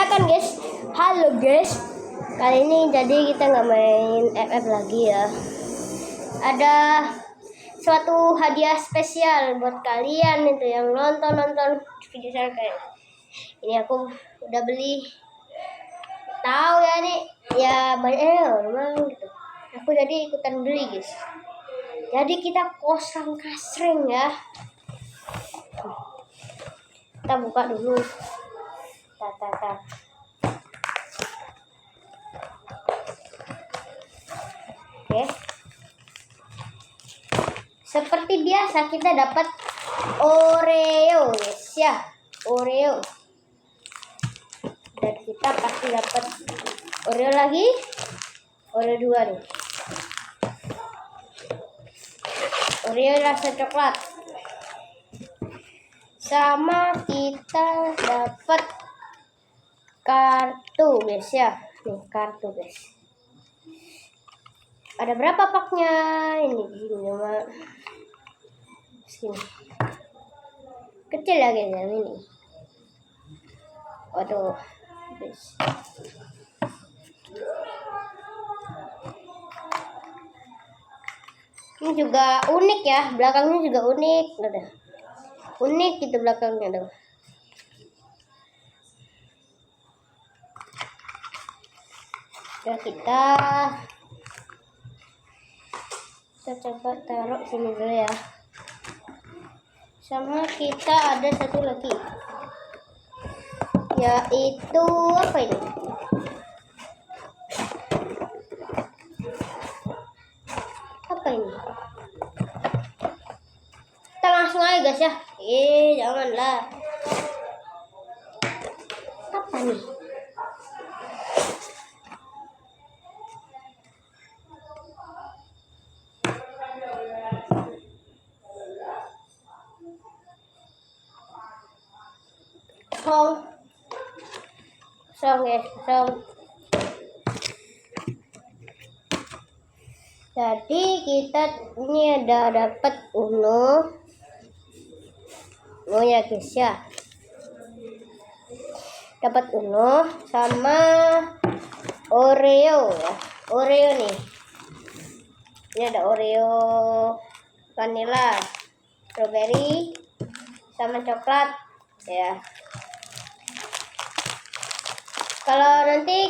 Perkenalkan guys, halo guys. Kali ini jadi kita nggak main FF lagi ya. Ada suatu hadiah spesial buat kalian itu yang nonton video saya kayak ini. Aku udah beli, tahu ya nih ya, banyak memang gitu. Aku jadi ikutan beli guys. Jadi kita kosong kasring ya. Kita buka dulu. Oke. Seperti biasa kita dapat Oreo guys ya, Oreo. Dan kita pasti dapat Oreo lagi, Oreo 2 nih. Oreo rasa coklat. Sama kita dapat kartu guys ya. Nih kartu guys. Ada berapa paknya? Ini cuma segini. Kecil ya guys ini. Waduh. Guys. Ini juga unik ya, belakangnya juga unik. Udah. Unik gitu belakangnya tuh. Ya kita coba taruh sini dulu ya. Sama kita ada satu lagi, yaitu apa ini? Apa ini? Kita langsung aja guys ya. Janganlah. Apa nih? Kosong guys, kosong. Jadi kita ini ada dapat Uno ya guys ya. Dapat Uno sama Oreo ya. Oreo nih. Ini ada Oreo vanilla, strawberry sama coklat ya. Kalau nanti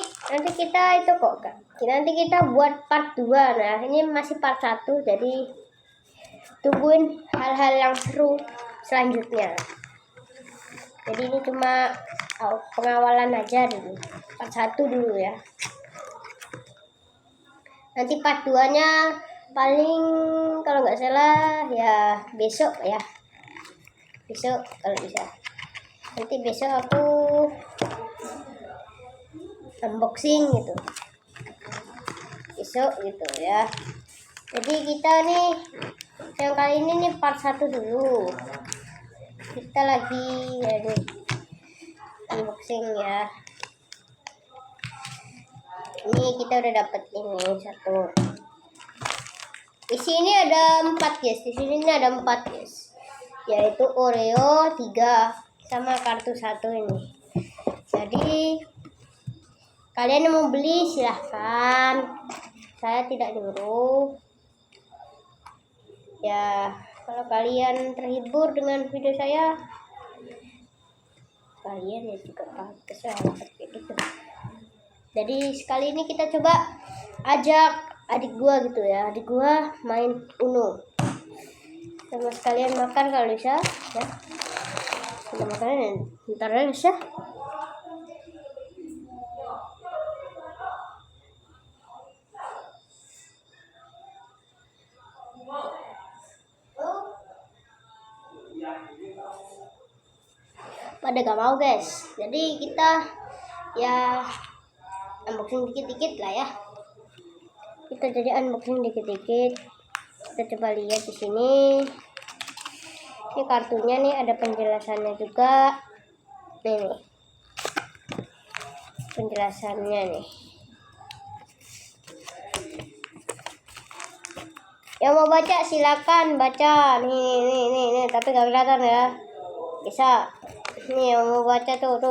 kita itu kok nanti kita buat part 2. Nah ini masih part 1, jadi tungguin hal-hal yang seru selanjutnya. Jadi ini cuma pengawalan aja dulu, part 1 dulu ya. Nanti part 2 nya paling kalau nggak salah ya besok ya, besok kalau bisa. Nanti besok aku unboxing gitu, besok gitu ya. Jadi kita nih yang kali ini nih part 1 dulu. Kita lagi ya nih unboxing ya. Ini kita udah dapet ini satu. Di sini ada 4 guys. Di sini ada 4 guys. Yaitu Oreo 3 sama kartu 1 ini. Jadi kalian yang mau beli silahkan. Saya tidak nyuruh. Ya, kalau kalian terhibur dengan video saya, kalian ya juga pantas ya seperti itu. Jadi sekali ini kita coba ajak adik gua gitu ya. Adik gua main Uno. Sama sekalian makan kalau bisa ya. Kita makan ntar aja bisa. Pada gak mau guys, jadi kita ya unboxing dikit-dikit lah ya. Kita jadi unboxing dikit-dikit. Kita coba lihat di sini. Ini kartunya nih, ada penjelasannya juga. Nih penjelasannya nih. Yang mau baca silakan baca. Nih, tapi gak kelihatan ya. Bisa. Nih yang mau baca tuh.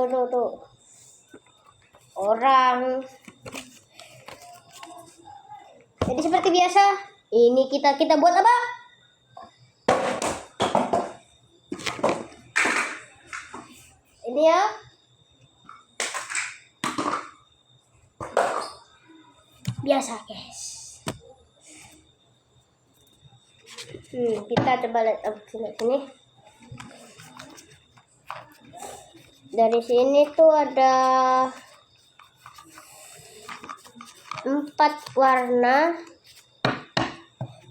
orang. Jadi seperti biasa, ini kita buat apa? Ini ya. Biasa, guys. Kita coba lihat sini. Dari sini tuh ada 4 warna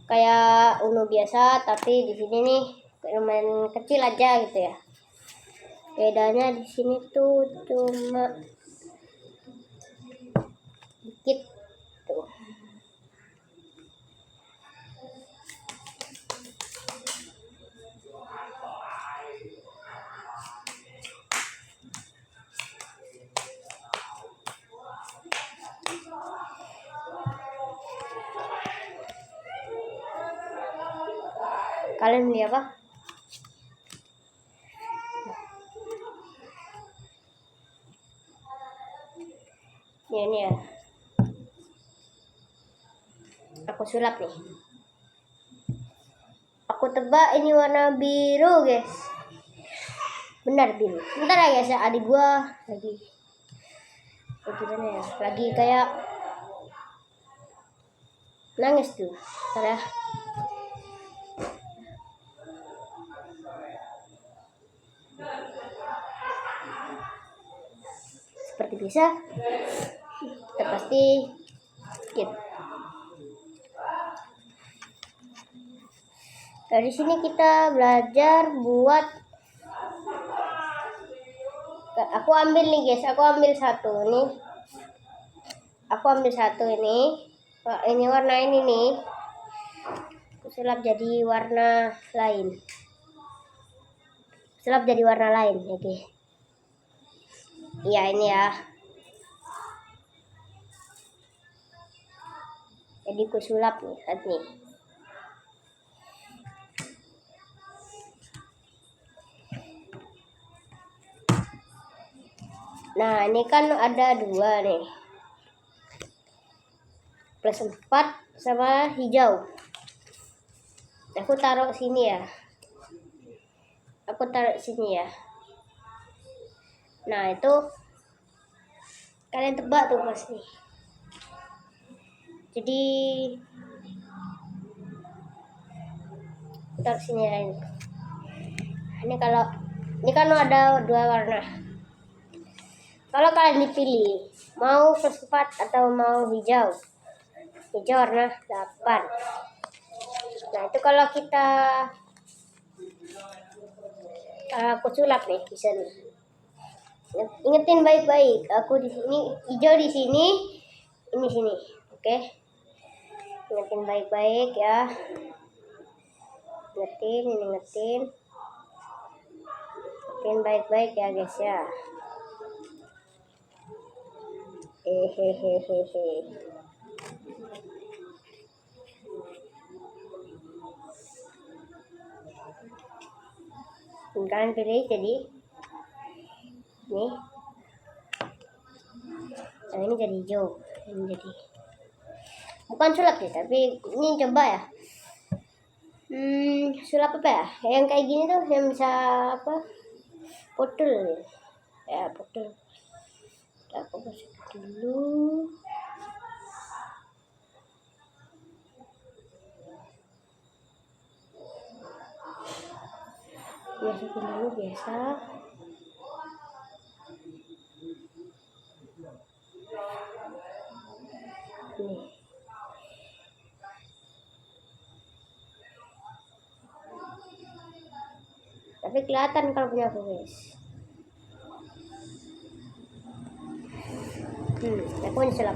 kayak Uno biasa, tapi di sini nih lumayan kecil aja gitu ya. Bedanya di sini tuh cuma dikit tuh. Kalian beli apa? Ini ya. Aku sulap nih. Aku tebak ini warna biru, guys. Benar biru. Bentar ya guys, adik gua lagi gimana ya? Lagi kayak nangis tuh. Bentar ya. Seperti biasa, kita pasti skip. Dari sini kita belajar buat. Aku ambil nih guys, aku ambil satu nih. Aku ambil satu ini. Ini warna ini nih. Aku sulap jadi warna lain. Sulap jadi warna lain, oke. Iya ini ya. Jadi aku sulap nih saat nih. Nah ini kan ada 2 nih. Plus 4 sama hijau. Aku taruh sini ya. Aku taruh sini ya. Nah itu kalian tebak tuh pasti. Jadi taruh sini ya. Ini kan ada 2 warna. Kalau kalian dipilih mau plus 4 atau mau hijau. Hijau warna 8. Nah itu kalau aku sulap nih bisa nih. Ingetin baik-baik. Aku di sini, hijau di sini, ini sini. Oke. Ingetin baik-baik ya. Ingetin baik-baik ya guys ya. Hehehehe. Kalian pilih jadi nih. Nah, ini jadi hijau. Ini jadi bukan sulap sih, tapi ini coba ya. Sulap apa ya? Yang kayak gini tuh yang bisa apa? Putul. Ya, putul. Aku bersih dulu. Masukin dulu biasa. Nih. Tapi kelihatan kalau punya aku guys. Aku ini sulap.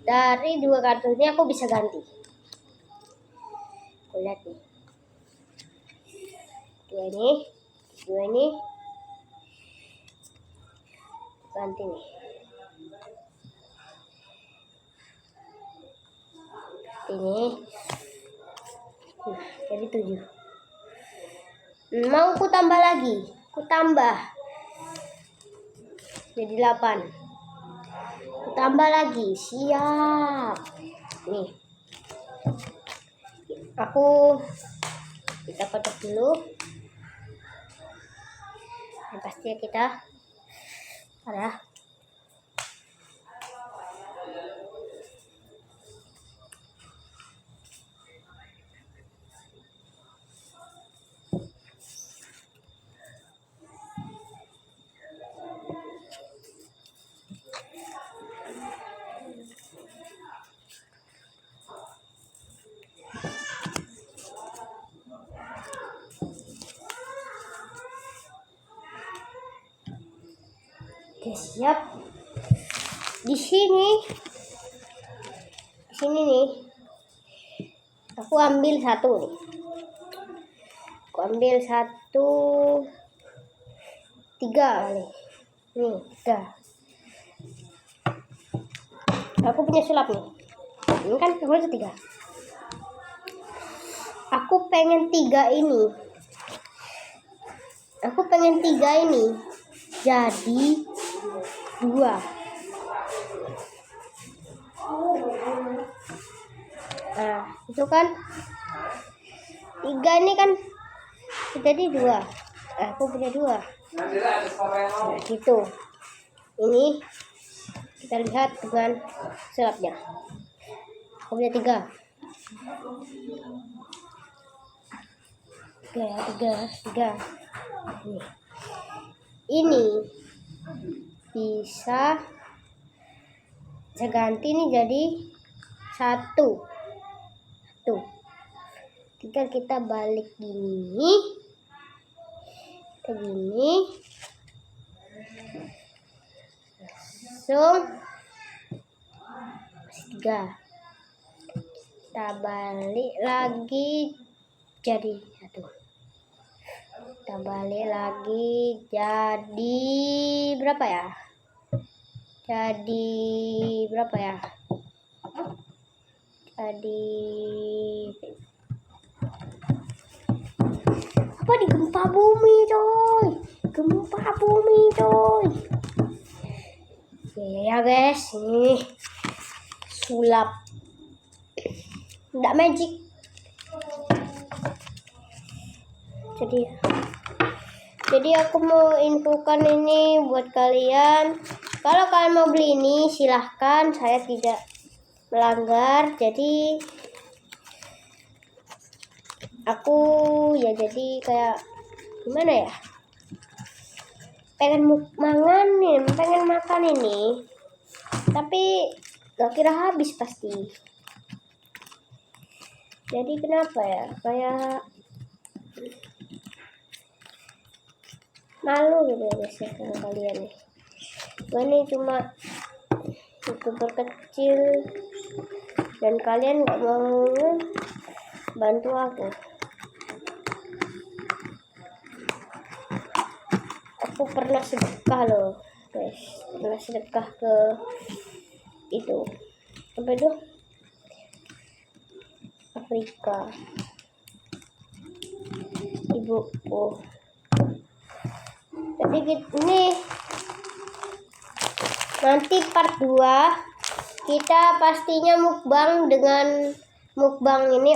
Dari 2 kartu ini aku bisa ganti. Aku lihat nih. 2 ini. Ganti nih. Ini. Nah, jadi 7. Mau aku tambah lagi. Ku tambah jadi 8. Ku tambah lagi. Siap. Nih. Kita kotak dulu. Dan pastinya kita ada. Oke, siap. Di sini nih. Aku ambil satu nih. Aku ambil 1, 3 kali. Nih, 3. Aku punya sulap nih. Ini kan gue 3. Aku pengen 3 ini. Jadi 2. Nah, itu kan 3 ini kan jadi 2. Aku punya 2. Nah, gitu. Ini kita lihat dengan sulapnya. Aku punya 3. 3. Ini bisa saya ganti nih jadi 1. Tuh. Tinggal kita balik gini. Kayak gini. Langsung 3. Kita balik lagi jadi 1. Kita balik lagi jadi berapa ya? Jadi apa di gempa bumi coy. Oke ya guys, ini sulap nggak magic. Jadi aku mau infokan ini buat kalian. Kalau kalian mau beli ini silahkan, saya tidak melanggar. Jadi aku ya jadi kayak gimana ya, pengen makan ini, tapi gak kira habis pasti. Jadi kenapa ya, kayak malu gitu ya guys ya sama kalian nih. Ini cuma YouTuber kecil dan kalian gak mau bantu aku. Aku pernah sedekah loh guys, ke itu apa itu, Afrika, ibuku. Jadi ini nanti part 2 kita pastinya mukbang dengan ini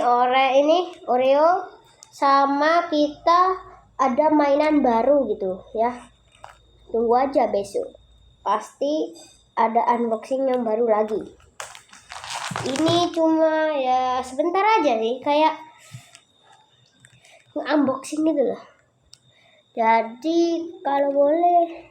Oreo, sama kita ada mainan baru gitu ya. Tunggu aja, besok pasti ada unboxing yang baru lagi. Ini cuma ya sebentar aja sih, kayak unboxing gitu loh. Jadi kalau boleh